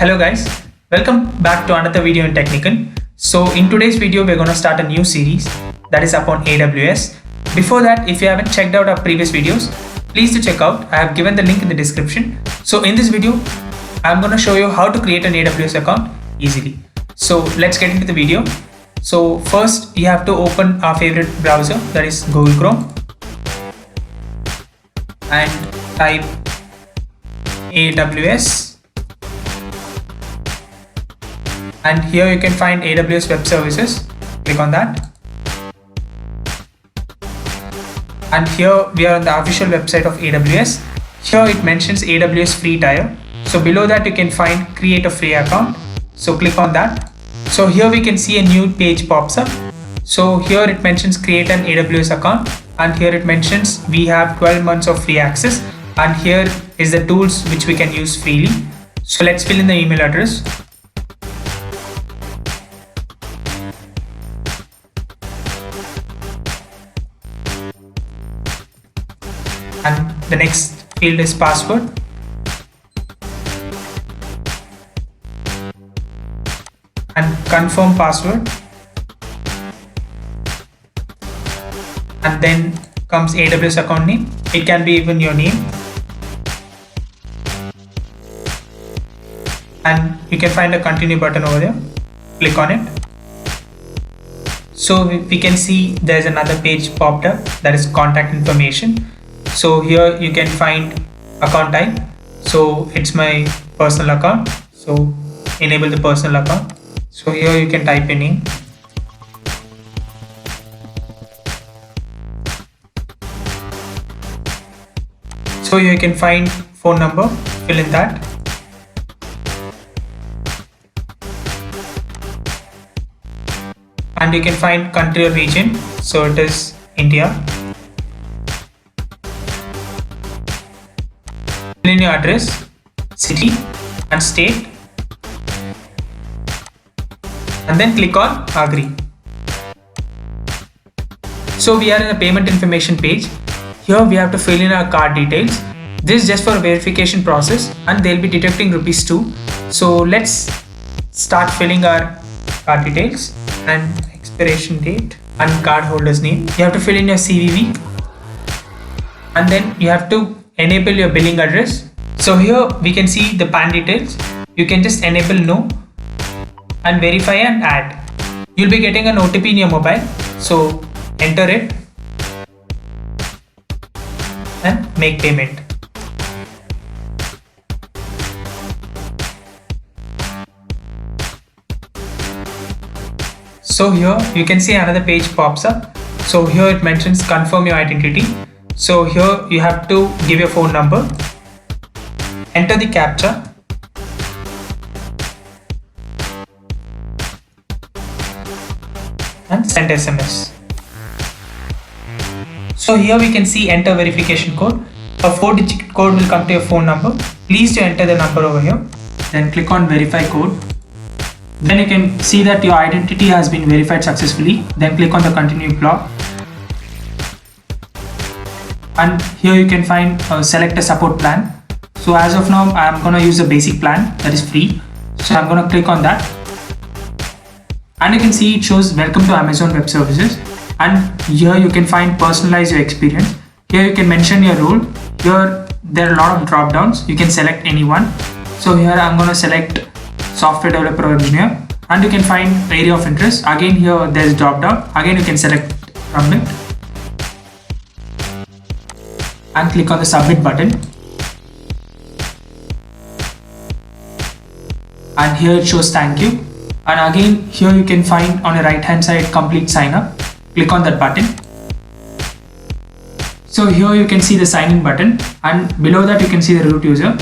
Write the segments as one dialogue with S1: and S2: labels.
S1: Hello guys, welcome back to another video in Technical. So in today's video we're going to start a new series that is upon AWS. Before that, if you haven't checked out our previous videos, please do check out. I have given the link in the description. So in this video I'm going to show you how to create an AWS account easily. So let's get into the video. So first you have to open our favorite browser, that is Google Chrome, and type AWS. And here you can find AWS Web Services. Click on that. And here we are on the official website of AWS. Here it mentions AWS free tier. So below that you can find create a free account. So click on that. So here we can see a new page pops up. So here it mentions create an AWS account, and here it mentions we have 12 months of free access, and here is the tools which we can use freely. So let's fill in the email address. And the next field is password. And confirm password. And then comes AWS account name. It can be even your name. And you can find a continue button over there. Click on it. So we can see there's another page popped up, that is contact information. So here you can find account type. So it's my personal account. So enable the personal account. So here you can type your name. So you can find phone number, fill in that. And you can find country or region. So it is India. Fill in your address, city and state, and then click on agree. So we are in a payment information page. Here we have to fill in our card details. This is just for a verification process, and they'll be deducting ₹2. So let's start filling our card details and expiration date and card holder's name. You have to fill in your CVV, and then you have to enable your billing address. So here we can see the PAN details. You can just enable no and verify and add. You'll be getting an OTP in your mobile. So enter it and make payment. So here you can see another page pops up. So here it mentions confirm your identity. So here you have to give your phone number, enter the CAPTCHA, and send SMS. So here we can see enter verification code. A 4-digit code will come to your phone number. Please do enter the number over here. Then click on verify code. Then you can see that your identity has been verified successfully. Then click on the continue block. And here you can find select a support plan. So as of now I am going to use the basic plan, that is free. So I'm going to click on that. And you can see it shows welcome to Amazon Web Services. And here you can find personalize your experience. Here you can mention your role. Here there are a lot of drop downs. You can select any one. So here I'm going to select software developer or engineer. And you can find area of interest. Again here there's drop down. Again you can select from it. And click on the submit button. And here it shows thank you. And again here you can find on the right hand side complete sign up. Click on that button. So here you can see the sign in button, and below that you can see the root user.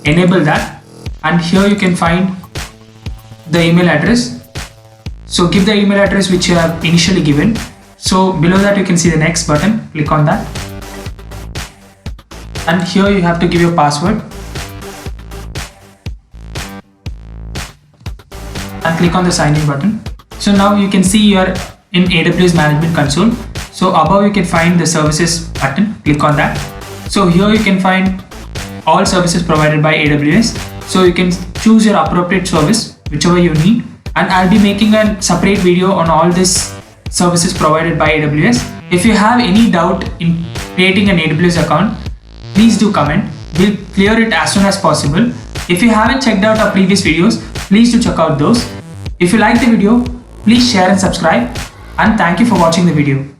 S1: Enable that, and here you can find the email address. So give the email address which you have initially given. So below that you can see the next button. Click on that. And here you have to give your password. And click on the sign in button. So now you can see you are in AWS management console. So above you can find the services button. Click on that. So here you can find all services provided by AWS. So you can choose your appropriate service, whichever you need, and I'll be making a separate video on all these services provided by AWS. If you have any doubt in creating an AWS account, please do comment. We'll clear it as soon as possible. If you haven't checked out our previous videos, please do check out those. If you like the video, please share and subscribe, and thank you for watching the video.